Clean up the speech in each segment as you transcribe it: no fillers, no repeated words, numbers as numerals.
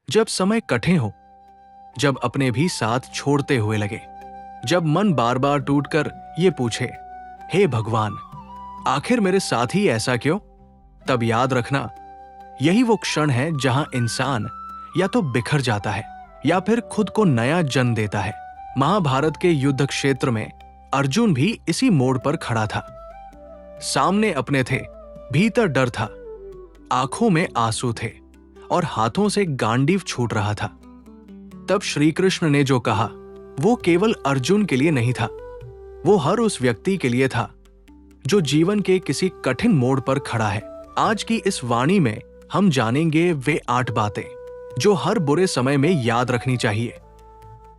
जब समय कठिन हो, जब अपने भी साथ छोड़ते हुए लगे, जब मन बार बार टूटकर ये पूछे, हे भगवान, आखिर मेरे साथ ही ऐसा क्यों? तब याद रखना, यही वो क्षण है जहां इंसान या तो बिखर जाता है या फिर खुद को नया जन्म देता है। महाभारत के युद्ध क्षेत्र में अर्जुन भी इसी मोड़ पर खड़ा था। सामने अपने थे, भीतर डर था, आंखों में आंसू थे और हाथों से गांडीव छूट रहा था। तब श्री कृष्ण ने जो कहा वो केवल अर्जुन के लिए नहीं था, वो हर उस व्यक्ति के लिए था जो जीवन के किसी कठिन मोड़ पर खड़ा है। आज की इस वाणी में हम जानेंगे वे 8 बातें जो हर बुरे समय में याद रखनी चाहिए।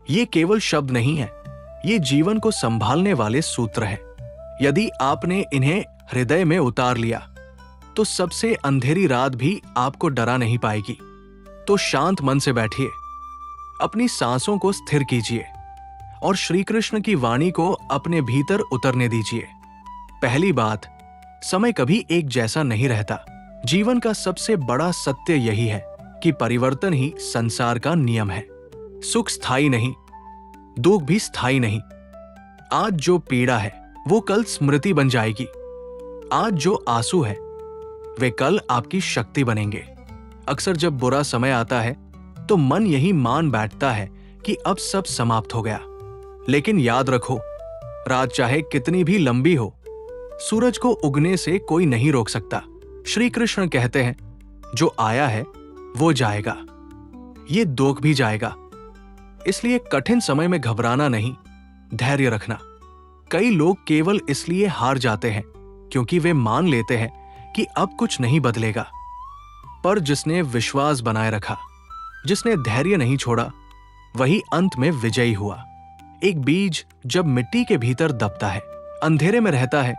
ये केवल शब्द नहीं है, ये जीवन को संभालने वाले सूत्र हैं। यदि आपने इन्हें हृदय में उतार लिया तो सबसे अंधेरी रात भी आपको डरा नहीं पाएगी। तो शांत मन से बैठिए, अपनी सांसों को स्थिर कीजिए और श्री कृष्ण की वाणी को अपने भीतर उतरने दीजिए। पहली बात, समय कभी एक जैसा नहीं रहता। जीवन का सबसे बड़ा सत्य यही है कि परिवर्तन ही संसार का नियम है। सुख स्थायी नहीं, दुख भी स्थायी नहीं। आज जो पीड़ा है वो कल स्मृति बन जाएगी। आज जो आंसू है वे कल आपकी शक्ति बनेंगे। अक्सर जब बुरा समय आता है तो मन यही मान बैठता है कि अब सब समाप्त हो गया। लेकिन याद रखो, रात चाहे कितनी भी लंबी हो, सूरज को उगने से कोई नहीं रोक सकता। श्री कृष्ण कहते हैं, जो आया है वो जाएगा, ये दुख भी जाएगा। इसलिए कठिन समय में घबराना नहीं, धैर्य रखना। कई लोग केवल इसलिए हार जाते हैं क्योंकि वे मान लेते हैं कि अब कुछ नहीं बदलेगा। पर जिसने विश्वास बनाए रखा, जिसने धैर्य नहीं छोड़ा, वही अंत में विजयी हुआ। एक बीज जब मिट्टी के भीतर दबता है, अंधेरे में रहता है,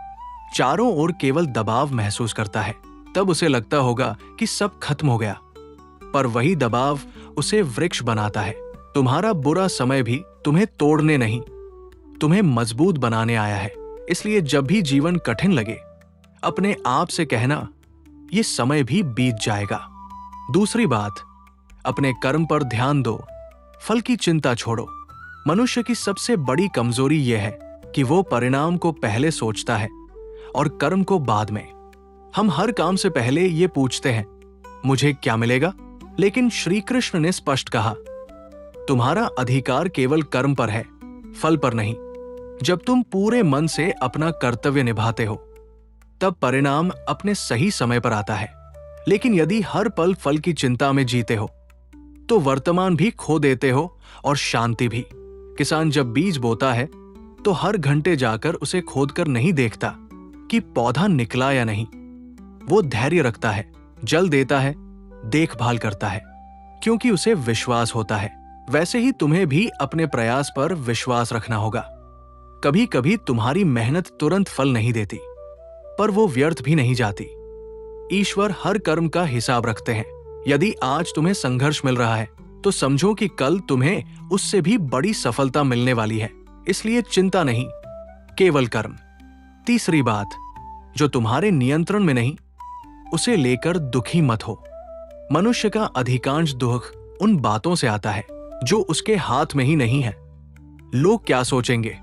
चारों ओर केवल दबाव महसूस करता है, तब उसे लगता होगा कि सब खत्म हो गया। पर वही दबाव उसे वृक्ष बनाता है। तुम्हारा बुरा समय भी तुम्हें तोड़ने नहीं, तुम्हें मजबूत बनाने आया है। इसलिए जब भी जीवन कठिन लगे, अपने आप से कहना, ये समय भी बीत जाएगा। दूसरी बात, अपने कर्म पर ध्यान दो, फल की चिंता छोड़ो। मनुष्य की सबसे बड़ी कमजोरी यह है कि वो परिणाम को पहले सोचता है और कर्म को बाद में। हम हर काम से पहले ये पूछते हैं, मुझे क्या मिलेगा? लेकिन श्री कृष्ण ने स्पष्ट कहा, तुम्हारा अधिकार केवल कर्म पर है, फल पर नहीं। जब तुम पूरे मन से अपना कर्तव्य निभाते हो, तब परिणाम अपने सही समय पर आता है। लेकिन यदि हर पल फल की चिंता में जीते हो, तो वर्तमान भी खो देते हो और शांति भी। किसान जब बीज बोता है तो हर घंटे जाकर उसे खोदकर नहीं देखता कि पौधा निकला या नहीं। वो धैर्य रखता है, जल देता है, देखभाल करता है, क्योंकि उसे विश्वास होता है। वैसे ही तुम्हें भी अपने प्रयास पर विश्वास रखना होगा। कभी कभी तुम्हारी मेहनत तुरंत फल नहीं देती, पर वो व्यर्थ भी नहीं जाती। ईश्वर हर कर्म का हिसाब रखते हैं। यदि आज तुम्हें संघर्ष मिल रहा है तो समझो कि कल तुम्हें उससे भी बड़ी सफलता मिलने वाली है। इसलिए चिंता नहीं, केवल कर्म। तीसरी बात, जो तुम्हारे नियंत्रण में नहीं, उसे लेकर दुखी मत हो। मनुष्य का अधिकांश दुख उन बातों से आता है जो उसके हाथ में ही नहीं है। लोग क्या सोचेंगे,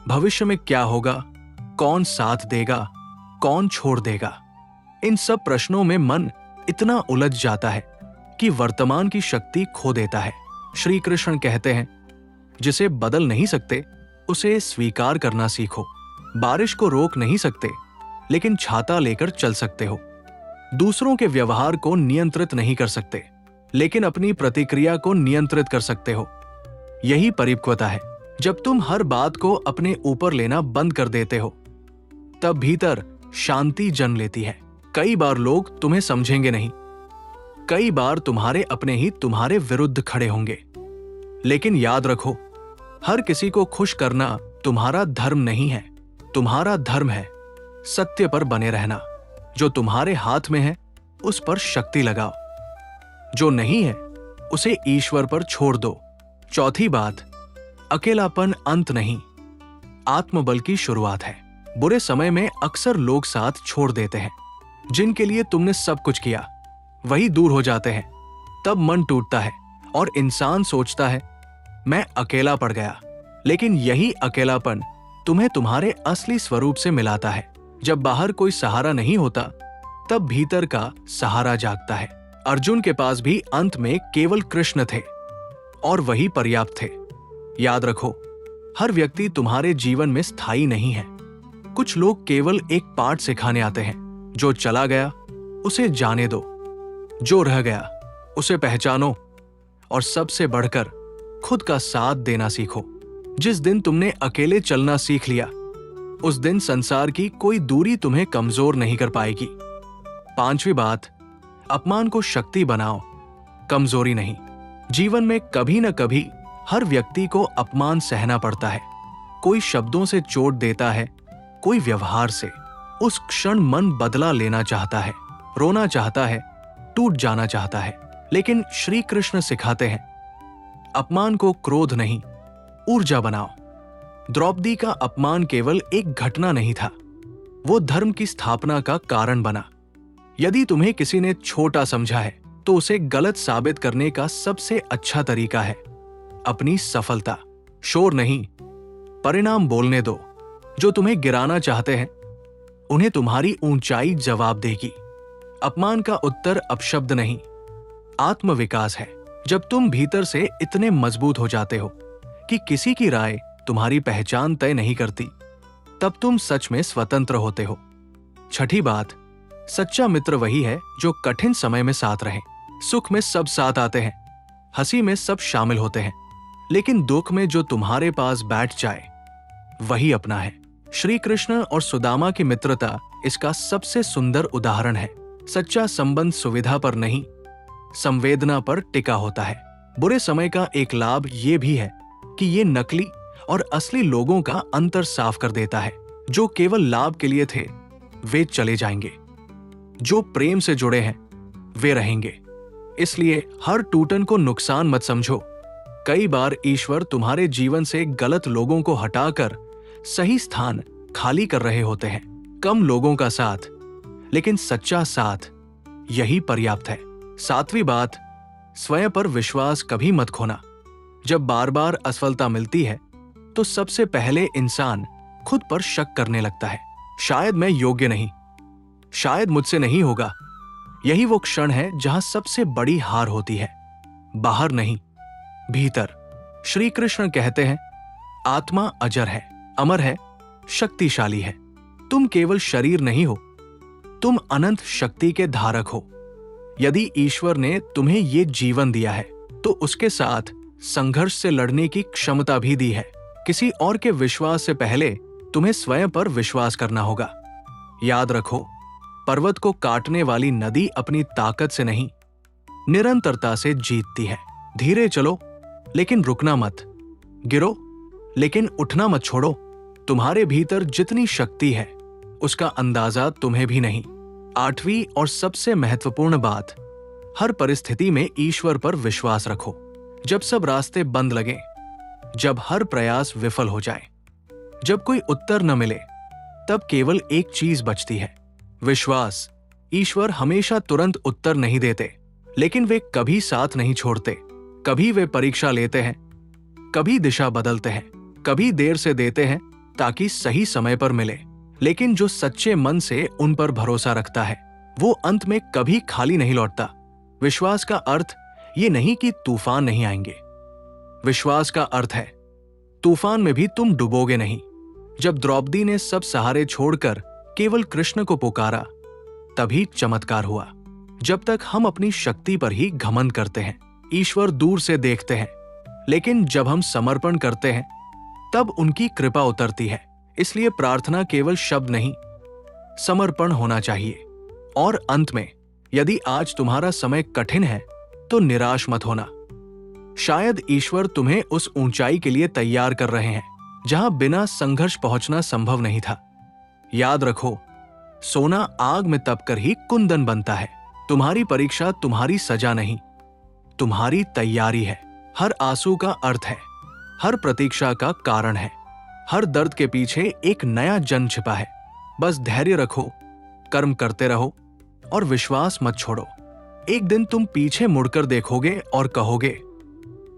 भविष्य में क्या होगा, कौन साथ देगा, कौन छोड़ देगा, इन सब प्रश्नों में मन इतना उलझ जाता है कि वर्तमान की शक्ति खो देता है। श्री कृष्ण कहते हैं, जिसे बदल नहीं सकते उसे स्वीकार करना सीखो। बारिश को रोक नहीं सकते, लेकिन छाता लेकर चल सकते हो। दूसरों के व्यवहार को नियंत्रित नहीं कर सकते, लेकिन अपनी प्रतिक्रिया को नियंत्रित कर सकते हो। यही परिपक्वता है। जब तुम हर बात को अपने ऊपर लेना बंद कर देते हो, तब भीतर शांति जन्म लेती है। कई बार लोग तुम्हें समझेंगे नहीं, कई बार तुम्हारे अपने ही तुम्हारे विरुद्ध खड़े होंगे, लेकिन याद रखो, हर किसी को खुश करना तुम्हारा धर्म नहीं है। तुम्हारा धर्म है सत्य पर बने रहना। जो तुम्हारे हाथ में है उस पर शक्ति लगाओ, जो नहीं है उसे ईश्वर पर छोड़ दो। चौथी बात, अकेलापन अंत नहीं, आत्मबल की शुरुआत है। बुरे समय में अक्सर लोग साथ छोड़ देते हैं। जिनके लिए तुमने सब कुछ किया वही दूर हो जाते हैं। तब मन टूटता है और इंसान सोचता है मैं अकेला पड़ गया। लेकिन यही अकेलापन तुम्हें तुम्हारे असली स्वरूप से मिलाता है। जब बाहर कोई सहारा नहीं होता, तब भीतर का सहारा जागता है। अर्जुन के पास भी अंत में केवल कृष्ण थे और वही पर्याप्त थे। याद रखो, हर व्यक्ति तुम्हारे जीवन में स्थायी नहीं है। कुछ लोग केवल एक पाठ सिखाने आते हैं। जो चला गया उसे जाने दो, जो रह गया उसे पहचानो और सबसे बढ़कर खुद का साथ देना सीखो। जिस दिन तुमने अकेले चलना सीख लिया, उस दिन संसार की कोई दूरी तुम्हें कमजोर नहीं कर पाएगी। 5वीं बात, अपमान को शक्ति बनाओ, कमजोरी नहीं। जीवन में कभी न कभी हर व्यक्ति को अपमान सहना पड़ता है। कोई शब्दों से चोट देता है, कोई व्यवहार से। उस क्षण मन बदला लेना चाहता है, रोना चाहता है, टूट जाना चाहता है। लेकिन श्री कृष्ण सिखाते हैं, अपमान को क्रोध नहीं, ऊर्जा बनाओ। द्रौपदी का अपमान केवल एक घटना नहीं था, वो धर्म की स्थापना का कारण बना। यदि तुम्हें किसी ने छोटा समझा है, तो उसे गलत साबित करने का सबसे अच्छा तरीका है अपनी सफलता। शोर नहीं, परिणाम बोलने दो। जो तुम्हें गिराना चाहते हैं, उन्हें तुम्हारी ऊंचाई जवाब देगी। अपमान का उत्तर अपशब्द नहीं, आत्मविकास है। जब तुम भीतर से इतने मजबूत हो जाते हो कि किसी की राय तुम्हारी पहचान तय नहीं करती, तब तुम सच में स्वतंत्र होते हो। 6ठी बात, सच्चा मित्र वही है जो कठिन समय में साथ रहे। सुख में सब साथ आते हैं, हंसी में सब शामिल होते हैं, लेकिन दुख में जो तुम्हारे पास बैठ जाए वही अपना है। श्री कृष्ण और सुदामा की मित्रता इसका सबसे सुंदर उदाहरण है। सच्चा संबंध सुविधा पर नहीं, संवेदना पर टिका होता है। बुरे समय का एक लाभ ये भी है कि ये नकली और असली लोगों का अंतर साफ कर देता है। जो केवल लाभ के लिए थे, वे चले जाएंगे। जो प्रेम से जुड़े हैं, वे रहेंगे। इसलिए हर टूटन को नुकसान मत समझो। कई बार ईश्वर तुम्हारे जीवन से गलत लोगों को हटाकर सही स्थान खाली कर रहे होते हैं। कम लोगों का साथ, लेकिन सच्चा साथ, यही पर्याप्त है। 7वीं बात, स्वयं पर विश्वास कभी मत खोना। जब बार बार असफलता मिलती है, तो सबसे पहले इंसान खुद पर शक करने लगता है। शायद मैं योग्य नहीं, शायद मुझसे नहीं होगा। यही वो क्षण है जहां सबसे बड़ी हार होती है। बाहर नहीं, भीतर। श्री कृष्ण कहते हैं, आत्मा अजर है, अमर है, शक्तिशाली है। तुम केवल शरीर नहीं हो, तुम अनंत शक्ति के धारक हो। यदि ईश्वर ने तुम्हें ये जीवन दिया है, तो उसके साथ संघर्ष से लड़ने की क्षमता भी दी है। किसी और के विश्वास से पहले तुम्हें स्वयं पर विश्वास करना होगा। याद रखो, पर्वत को काटने वाली नदी अपनी ताकत से नहीं, निरंतरता से जीतती है। धीरे चलो, लेकिन रुकना मत। गिरो, लेकिन उठना मत छोड़ो। तुम्हारे भीतर जितनी शक्ति है, उसका अंदाजा तुम्हें भी नहीं। 8वीं और सबसे महत्वपूर्ण बात, हर परिस्थिति में ईश्वर पर विश्वास रखो। जब सब रास्ते बंद लगे, जब हर प्रयास विफल हो जाए, जब कोई उत्तर न मिले, तब केवल एक चीज बचती है, विश्वास। ईश्वर हमेशा तुरंत उत्तर नहीं देते, लेकिन वे कभी साथ नहीं छोड़ते। कभी वे परीक्षा लेते हैं, कभी दिशा बदलते हैं, कभी देर से देते हैं ताकि सही समय पर मिले। लेकिन जो सच्चे मन से उन पर भरोसा रखता है, वो अंत में कभी खाली नहीं लौटता। विश्वास का अर्थ ये नहीं कि तूफान नहीं आएंगे। विश्वास का अर्थ है, तूफान में भी तुम डूबोगे नहीं। जब द्रौपदी ने सब सहारे छोड़कर केवल कृष्ण को पुकारा, तभी चमत्कार हुआ। जब तक हम अपनी शक्ति पर ही घमंड करते हैं, ईश्वर दूर से देखते हैं, लेकिन जब हम समर्पण करते हैं, तब उनकी कृपा उतरती है। इसलिए प्रार्थना केवल शब्द नहीं, समर्पण होना चाहिए। और अंत में, यदि आज तुम्हारा समय कठिन है, तो निराश मत होना। शायद ईश्वर तुम्हें उस ऊंचाई के लिए तैयार कर रहे हैं जहां बिना संघर्ष पहुंचना संभव नहीं था। याद रखो, सोना आग में तपकर ही कुंदन बनता है। तुम्हारी परीक्षा तुम्हारी सजा नहीं, तुम्हारी तैयारी है। हर आंसू का अर्थ है, हर प्रतीक्षा का कारण है, हर दर्द के पीछे एक नया जन्म छिपा है। बस धैर्य रखो, कर्म करते रहो और विश्वास मत छोड़ो। एक दिन तुम पीछे मुड़कर देखोगे और कहोगे,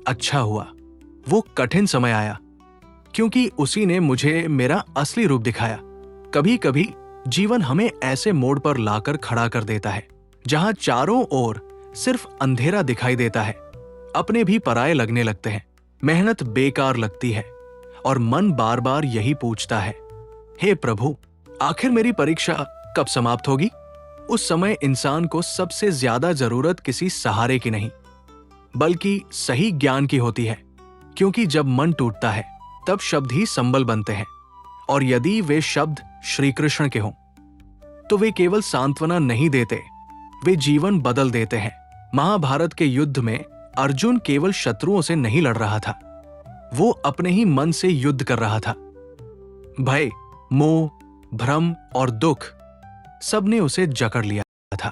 अच्छा हुआ वो कठिन समय आया, क्योंकि उसी ने मुझे मेरा असली रूप दिखाया। कभी कभी जीवन हमें ऐसे मोड़ पर लाकर खड़ा कर देता है जहां चारों ओर सिर्फ अंधेरा दिखाई देता है, अपने भी पराये लगने लगते हैं, मेहनत बेकार लगती है और मन बार बार यही पूछता है, हे प्रभु, आखिर मेरी परीक्षा कब समाप्त होगी? उस समय इंसान को सबसे ज्यादा जरूरत किसी सहारे की नहीं, बल्कि सही ज्ञान की होती है, क्योंकि जब मन टूटता है तब शब्द ही संबल बनते हैं, और यदि वे शब्द श्री कृष्ण के हों तो वे केवल सांत्वना नहीं देते, वे जीवन बदल देते हैं। महाभारत के युद्ध में अर्जुन केवल शत्रुओं से नहीं लड़ रहा था, वो अपने ही मन से युद्ध कर रहा था। भय, मोह, भ्रम और दुख सबने उसे जकड़ लिया था।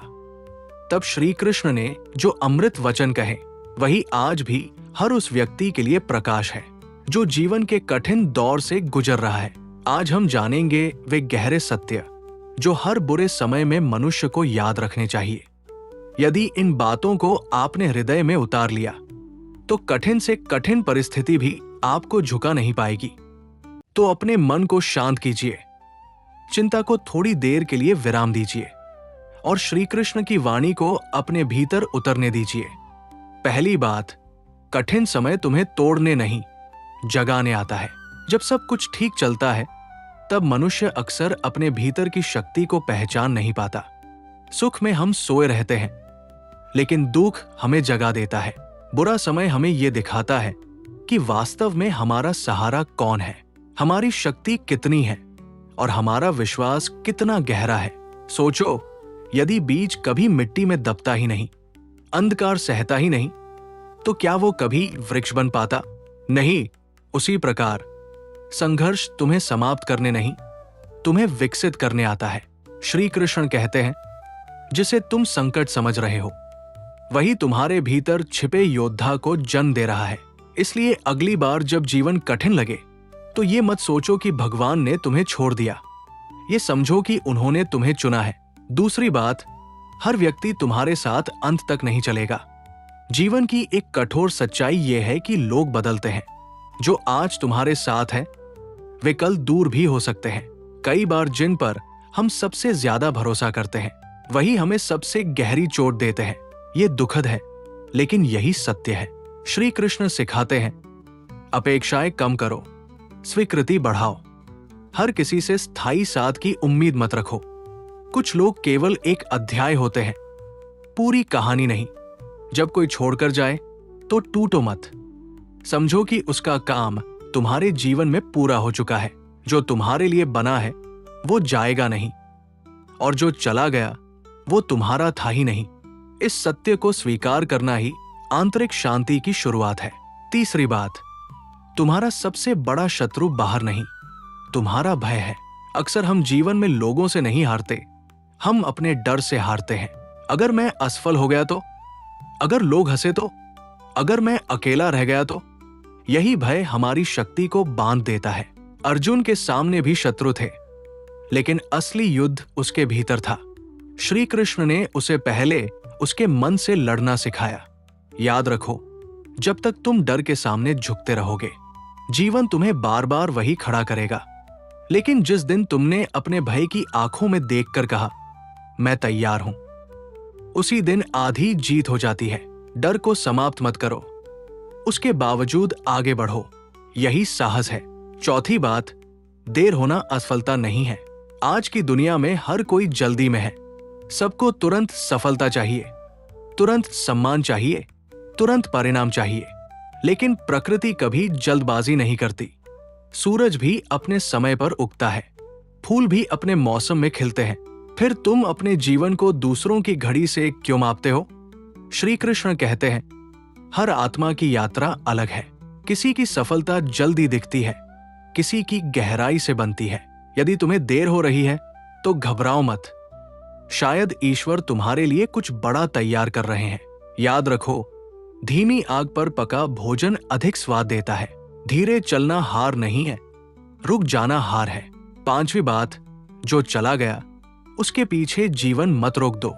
तब श्री कृष्ण ने जो अमृत वचन कहे वही आज भी हर उस व्यक्ति के लिए प्रकाश है जो जीवन के कठिन दौर से गुजर रहा है। आज हम जानेंगे वे गहरे सत्य जो हर बुरे समय में मनुष्य को याद रखने चाहिए। यदि इन बातों को आपने हृदय में उतार लिया तो कठिन से कठिन परिस्थिति भी आपको झुका नहीं पाएगी। तो अपने मन को शांत कीजिए, चिंता को थोड़ी देर के लिए विराम दीजिए और श्री कृष्ण की वाणी को अपने भीतर उतरने दीजिए। पहली बात, कठिन समय तुम्हें तोड़ने नहीं, जगाने आता है। जब सब कुछ ठीक चलता है तब मनुष्य अक्सर अपने भीतर की शक्ति को पहचान नहीं पाता। सुख में हम सोए रहते हैं, लेकिन दुख हमें जगा देता है। बुरा समय हमें यह दिखाता है कि वास्तव में हमारा सहारा कौन है, हमारी शक्ति कितनी है और हमारा विश्वास कितना गहरा है। सोचो, यदि बीज कभी मिट्टी में दबता ही नहीं, अंधकार सहता ही नहीं, तो क्या वो कभी वृक्ष बन पाता? नहीं। उसी प्रकार संघर्ष तुम्हें समाप्त करने नहीं, तुम्हें विकसित करने आता है। श्री कृष्ण कहते हैं, जिसे तुम संकट समझ रहे हो वही तुम्हारे भीतर छिपे योद्धा को जन्म दे रहा है। इसलिए अगली बार जब जीवन कठिन लगे तो ये मत सोचो कि भगवान ने तुम्हें छोड़ दिया, ये समझो कि उन्होंने तुम्हें चुना है। दूसरी बात, हर व्यक्ति तुम्हारे साथ अंत तक नहीं चलेगा। जीवन की एक कठोर सच्चाई यह है कि लोग बदलते हैं। जो आज तुम्हारे साथ हैं वे कल दूर भी हो सकते हैं। कई बार जिन पर हम सबसे ज्यादा भरोसा करते हैं वही हमें सबसे गहरी चोट देते हैं। ये दुखद है, लेकिन यही सत्य है। श्री कृष्ण सिखाते हैं, अपेक्षाएं कम करो, स्वीकृति बढ़ाओ। हर किसी से स्थायी साथ की उम्मीद मत रखो। कुछ लोग केवल एक अध्याय होते हैं, पूरी कहानी नहीं। जब कोई छोड़कर जाए तो टूटो मत, समझो कि उसका काम तुम्हारे जीवन में पूरा हो चुका है। जो तुम्हारे लिए बना है वो जाएगा नहीं, और जो चला गया वो तुम्हारा था ही नहीं। इस सत्य को स्वीकार करना ही आंतरिक शांति की शुरुआत है। तीसरी बात, तुम्हारा सबसे बड़ा शत्रु बाहर नहीं, तुम्हारा भय है। अक्सर हम जीवन में लोगों से नहीं हारते, हम अपने डर से हारते हैं। अगर मैं असफल हो गया तो, अगर लोग हंसे तो, अगर मैं अकेला रह गया तो, यही भय हमारी शक्ति को बांध देता है। अर्जुन के सामने भी शत्रु थे, लेकिन असली युद्ध उसके भीतर था। श्री कृष्ण ने उसे पहले उसके मन से लड़ना सिखाया। याद रखो, जब तक तुम डर के सामने झुकते रहोगे जीवन तुम्हें बार बार वही खड़ा करेगा। लेकिन जिस दिन तुमने अपने भय की आंखों में देखकर कहा, मैं तैयार हूं, उसी दिन आधी जीत हो जाती है। डर को समाप्त मत करो, उसके बावजूद आगे बढ़ो, यही साहस है। चौथी बात, देर होना असफलता नहीं है। आज की दुनिया में हर कोई जल्दी में है, सबको तुरंत सफलता चाहिए, तुरंत सम्मान चाहिए, तुरंत परिणाम चाहिए। लेकिन प्रकृति कभी जल्दबाजी नहीं करती। सूरज भी अपने समय पर उगता है, फूल भी अपने मौसम में खिलते हैं। फिर तुम अपने जीवन को दूसरों की घड़ी से क्यों मापते हो? श्री कृष्ण कहते हैं, हर आत्मा की यात्रा अलग है। किसी की सफलता जल्दी दिखती है, किसी की गहराई से बनती है। यदि तुम्हें देर हो रही है तो घबराओ मत, शायद ईश्वर तुम्हारे लिए कुछ बड़ा तैयार कर रहे हैं। याद रखो, धीमी आग पर पका भोजन अधिक स्वाद देता है। धीरे चलना हार नहीं है, रुक जाना हार है। पांचवी बात, जो चला गया उसके पीछे जीवन मत रोक दो,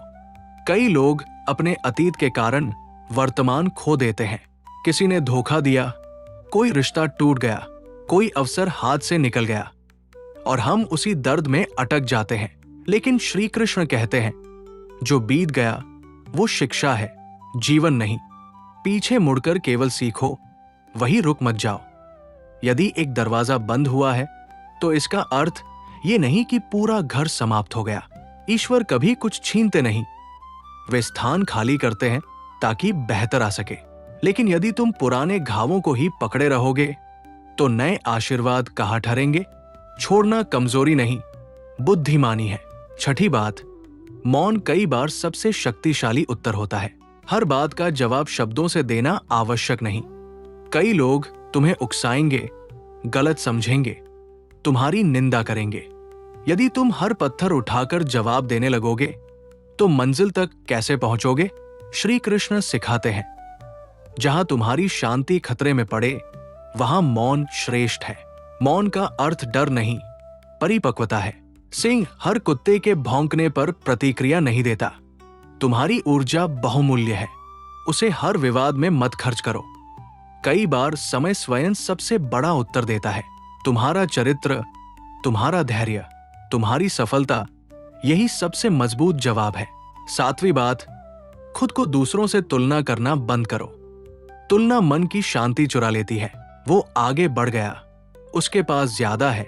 कई लोग अपने अतीत के कारण वर्तमान खो देते हैं। किसी ने धोखा दिया, कोई रिश्ता टूट गया, कोई अवसर हाथ से निकल गया और हम उसी दर्द में अटक जाते हैं। लेकिन श्री कृष्ण कहते हैं, जो बीत गया वो शिक्षा है, जीवन नहीं। पीछे मुड़कर केवल सीखो, वही रुक मत जाओ। यदि एक दरवाजा बंद हुआ है तो इसका अर्थ ये नहीं कि पूरा घर समाप्त हो गया। ईश्वर कभी कुछ छीनते नहीं, वे स्थान खाली करते हैं ताकि बेहतर आ सके। लेकिन यदि तुम पुराने घावों को ही पकड़े रहोगे तो नए आशीर्वाद कहाँ ठहरेंगे? छोड़ना कमजोरी नहीं, बुद्धिमानी है। छठी बात, मौन कई बार सबसे शक्तिशाली उत्तर होता है। हर बात का जवाब शब्दों से देना आवश्यक नहीं। कई लोग तुम्हें उकसाएंगे, गलत समझेंगे, तुम्हारी निंदा करेंगे। यदि तुम हर पत्थर उठाकर जवाब देने लगोगे तो मंजिल तक कैसे पहुंचोगे? श्री कृष्ण सिखाते हैं, जहां तुम्हारी शांति खतरे में पड़े वहां मौन श्रेष्ठ है। मौन का अर्थ डर नहीं, परिपक्वता है। सिंह हर कुत्ते के भौंकने पर प्रतिक्रिया नहीं देता। तुम्हारी ऊर्जा बहुमूल्य है, उसे हर विवाद में मत खर्च करो। कई बार समय स्वयं सबसे बड़ा उत्तर देता है। तुम्हारा चरित्र, तुम्हारा धैर्य, तुम्हारी सफलता, यही सबसे मजबूत जवाब है। सातवीं बात, खुद को दूसरों से तुलना करना बंद करो। तुलना मन की शांति चुरा लेती है। वो आगे बढ़ गया, उसके पास ज्यादा है,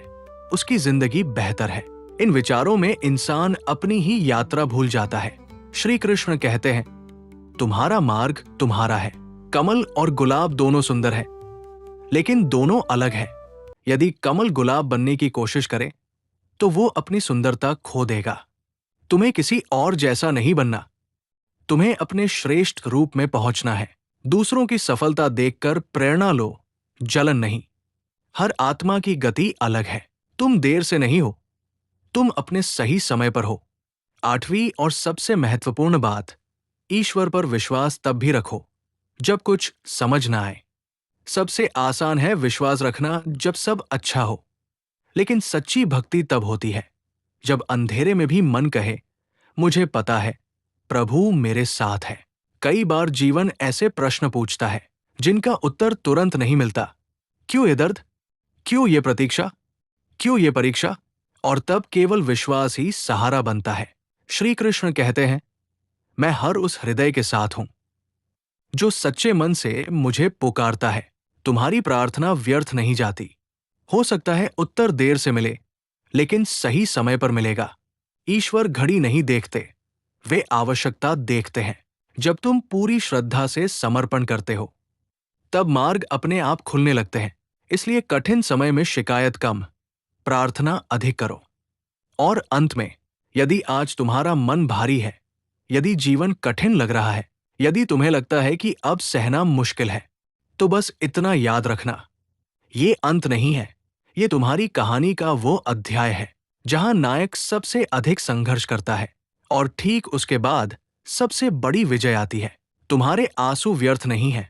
उसकी जिंदगी बेहतर है। इन विचारों में इंसान अपनी ही यात्रा भूल जाता है। श्री कृष्ण कहते हैं, तुम्हारा मार्ग तुम्हारा है। कमल और गुलाब दोनों सुंदर है, लेकिन दोनों अलग है। यदि कमल गुलाब बनने की कोशिश करे तो वो अपनी सुंदरता खो देगा। तुम्हें किसी और जैसा नहीं बनना, तुम्हें अपने श्रेष्ठ रूप में पहुंचना है। दूसरों की सफलता देखकर प्रेरणा लो, जलन नहीं। हर आत्मा की गति अलग है। तुम देर से नहीं हो, तुम अपने सही समय पर हो। आठवीं और सबसे महत्वपूर्ण बात, ईश्वर पर विश्वास तब भी रखो जब कुछ समझ ना आए। सबसे आसान है विश्वास रखना जब सब अच्छा हो, लेकिन सच्ची भक्ति तब होती है जब अंधेरे में भी मन कहे, मुझे पता है प्रभु मेरे साथ है। कई बार जीवन ऐसे प्रश्न पूछता है जिनका उत्तर तुरंत नहीं मिलता। क्यों ये दर्द? क्यों ये प्रतीक्षा? क्यों ये परीक्षा? और तब केवल विश्वास ही सहारा बनता है। श्री कृष्ण कहते हैं, मैं हर उस हृदय के साथ हूं जो सच्चे मन से मुझे पुकारता है। तुम्हारी प्रार्थना व्यर्थ नहीं जाती। हो सकता है उत्तर देर से मिले, लेकिन सही समय पर मिलेगा। ईश्वर घड़ी नहीं देखते, वे आवश्यकता देखते हैं। जब तुम पूरी श्रद्धा से समर्पण करते हो तब मार्ग अपने आप खुलने लगते हैं। इसलिए कठिन समय में शिकायत कम, प्रार्थना अधिक करो। और अंत में, यदि आज तुम्हारा मन भारी है, यदि जीवन कठिन लग रहा है, यदि तुम्हें लगता है कि अब सहना मुश्किल है, तो बस इतना याद रखना, ये अंत नहीं है। ये तुम्हारी कहानी का वो अध्याय है जहां नायक सबसे अधिक संघर्ष करता है और ठीक उसके बाद सबसे बड़ी विजय आती है। तुम्हारे आंसू व्यर्थ नहीं है,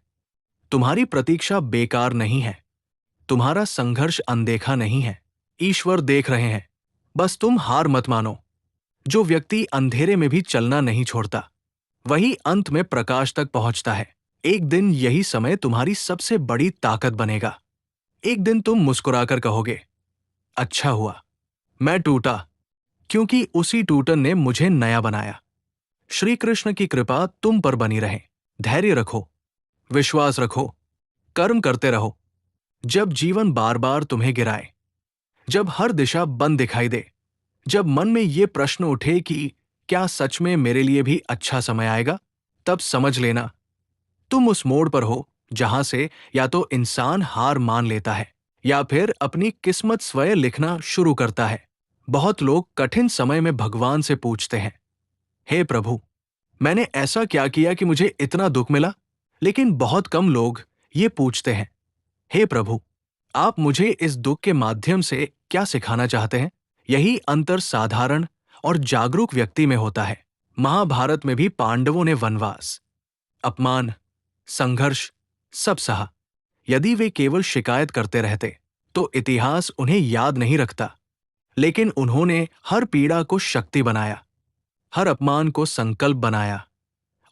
तुम्हारी प्रतीक्षा बेकार नहीं है, तुम्हारा संघर्ष अनदेखा नहीं है। ईश्वर देख रहे हैं, बस तुम हार मत मानो। जो व्यक्ति अंधेरे में भी चलना नहीं छोड़ता, वही अंत में प्रकाश तक पहुंचता है। एक दिन यही समय तुम्हारी सबसे बड़ी ताकत बनेगा। एक दिन तुम मुस्कुराकर कहोगे, अच्छा हुआ मैं टूटा, क्योंकि उसी टूटन ने मुझे नया बनाया। श्री कृष्ण की कृपा तुम पर बनी रहे। धैर्य रखो, विश्वास रखो, कर्म करते रहो। जब जीवन बार बार तुम्हें गिराए, जब हर दिशा बंद दिखाई दे, जब मन में ये प्रश्न उठे कि क्या सच में मेरे लिए भी अच्छा समय आएगा, तब समझ लेना तुम उस मोड़ पर हो जहां से या तो इंसान हार मान लेता है या फिर अपनी किस्मत स्वयं लिखना शुरू करता है। बहुत लोग कठिन समय में भगवान से पूछते हैं, हे प्रभु, मैंने ऐसा क्या किया कि मुझे इतना दुख मिला? लेकिन बहुत कम लोग ये पूछते हैं, हे प्रभु, आप मुझे इस दुख के माध्यम से क्या सिखाना चाहते हैं? यही अंतर साधारण और जागरूक व्यक्ति में होता है। महाभारत में भी पांडवों ने वनवास, अपमान, संघर्ष सब सहा। यदि वे केवल शिकायत करते रहते तो इतिहास उन्हें याद नहीं रखता, लेकिन उन्होंने हर पीड़ा को शक्ति बनाया, हर अपमान को संकल्प बनाया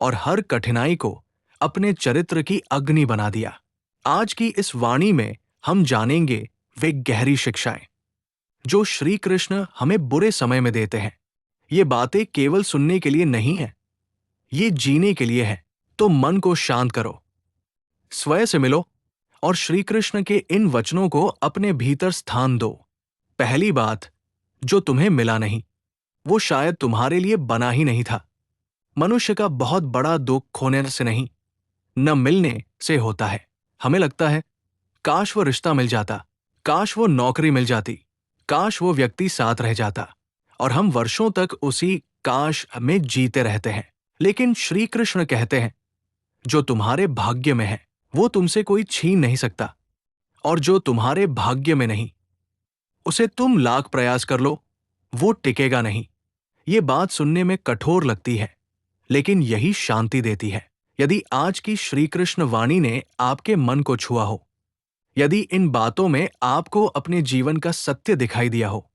और हर कठिनाई को अपने चरित्र की अग्नि बना दिया। आज की इस वाणी में हम जानेंगे वे गहरी शिक्षाएं जो श्री कृष्ण हमें बुरे समय में देते हैं। ये बातें केवल सुनने के लिए नहीं है, ये जीने के लिए है। तो मन को शांत करो, स्वयं से मिलो और श्री कृष्ण के इन वचनों को अपने भीतर स्थान दो। पहली बात, जो तुम्हें मिला नहीं वो शायद तुम्हारे लिए बना ही नहीं था। मनुष्य का बहुत बड़ा दुख खोने से नहीं, न मिलने से होता है। हमें लगता है काश वो रिश्ता मिल जाता, काश वो नौकरी मिल जाती, काश वो व्यक्ति साथ रह जाता, और हम वर्षों तक उसी काश में जीते रहते हैं। लेकिन श्री कृष्ण कहते हैं जो तुम्हारे भाग्य में है वो तुमसे कोई छीन नहीं सकता, और जो तुम्हारे भाग्य में नहीं उसे तुम लाख प्रयास कर लो वो टिकेगा नहीं। ये बात सुनने में कठोर लगती है, लेकिन यही शांति देती है। यदि आज की श्री कृष्ण वाणी ने आपके मन को छुआ हो, यदि इन बातों में आपको अपने जीवन का सत्य दिखाई दिया हो,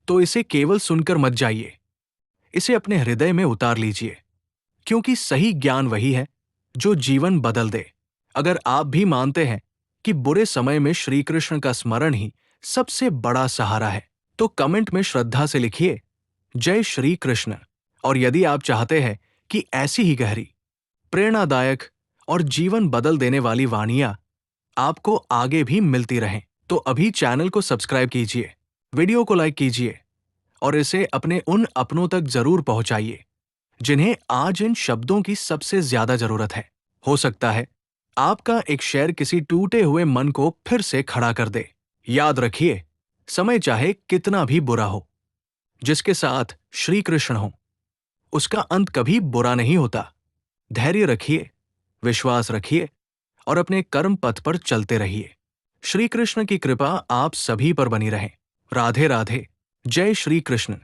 तो इसे केवल सुनकर मत जाइए, इसे अपने हृदय में उतार लीजिए, क्योंकि सही ज्ञान वही है जो जीवन बदल दे। अगर आप भी मानते हैं कि बुरे समय में श्री कृष्ण का स्मरण ही सबसे बड़ा सहारा है, तो कमेंट में श्रद्धा से लिखिए जय श्री कृष्ण। और यदि आप चाहते हैं कि ऐसी ही गहरी, प्रेरणादायक और जीवन बदल देने वाली वाणियां आपको आगे भी मिलती रहें, तो अभी चैनल को सब्सक्राइब कीजिए, वीडियो को लाइक कीजिए और इसे अपने उन अपनों तक जरूर पहुंचाइए जिन्हें आज इन शब्दों की सबसे ज्यादा जरूरत है। हो सकता है आपका एक शेयर किसी टूटे हुए मन को फिर से खड़ा कर दे। याद रखिए, समय चाहे कितना भी बुरा हो, जिसके साथ श्री कृष्ण हो उसका अंत कभी बुरा नहीं होता। धैर्य रखिए, विश्वास रखिए और अपने कर्म पथ पर चलते रहिए। श्री कृष्ण की कृपा आप सभी पर बनी रहे। राधे राधे। जय श्री कृष्ण।